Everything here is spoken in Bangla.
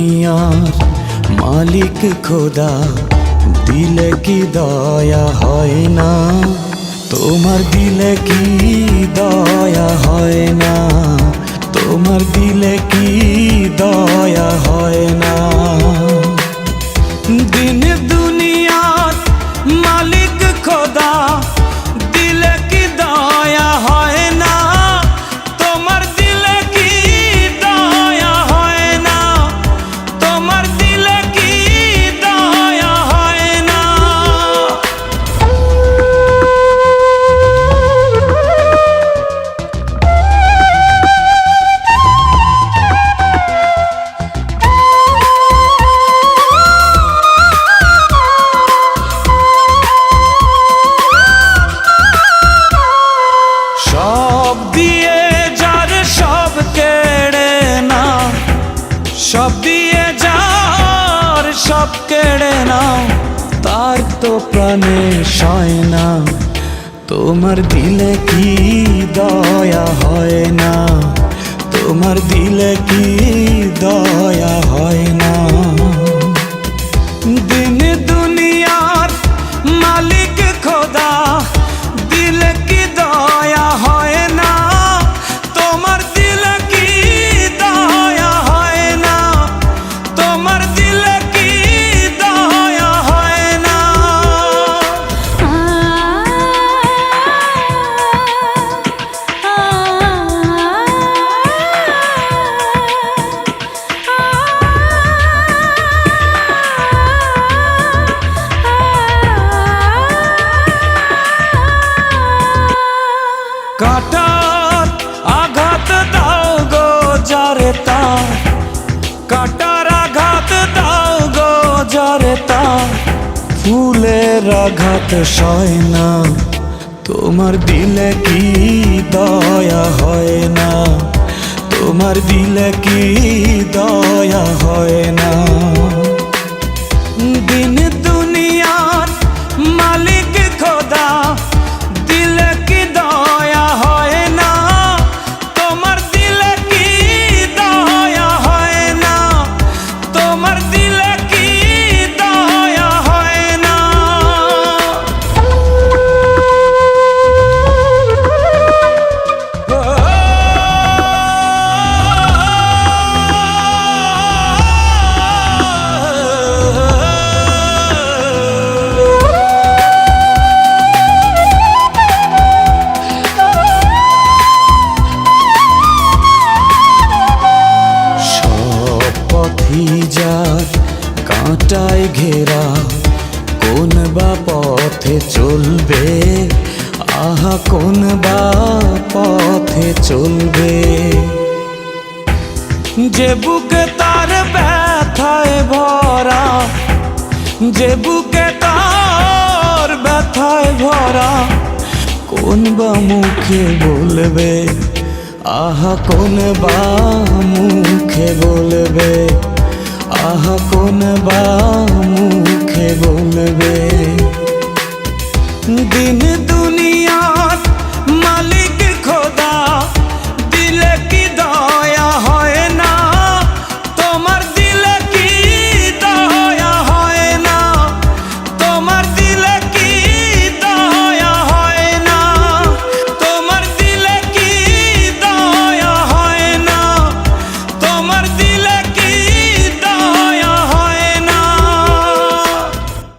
দুনিয়ার মালিক খোদা, দিলে কি দয়া হয় না? তোমার দিলে কি দয়া হয় না? তোমার দিলে কি দয়া হয় না? দিন দুনিয়ার মালিক খোদা, দিলে কি দয়া হয় না? তোমার দিলে কি দয়া হয় না? তোমার দিলে কি দয়া হয় না? সব দিয়ে যার সব কেড়ে নাও, সব দিয়ে যার সব কেড়ে নাও, তার তো প্রাণে সয় না। তোমার দিলে কি দয়া হয় না? তোমার দিলে কি দয়া হয় না? দিন দুনিয়ার মালিক খোদা, দিলে কি দয়া হয় না? তোমার দিলে কি দয়া হয় না? তোমার দিলে কি দয়া হয় না? কাটার আঘাত দাও গো যারে তার, কাটার আঘাত দাও গো যারে তার, ফুলের আঘাত সয় না। তোমার দিলে কি দয়া হয় না? তোমার দিলে কি দয়া হয় না? দিন দুনিয়ার মালিক খোদা, দিলে কি দয়া হয় না? তোমার দিলে কি দয়া হয় না? তোমার দিলে কি দয়া হয় না? যার কাঁটায় ঘেরা, কোন বা পথে চলবে? আহা কোন বা পথে চলবে? যে বুকে তার ব্যথায় ভরা, যে বুকে তার ব্যথায় ভরা, কোন বা মুখে বলবে? আহা কোন বা মুখে বলবে? আহা কোন বা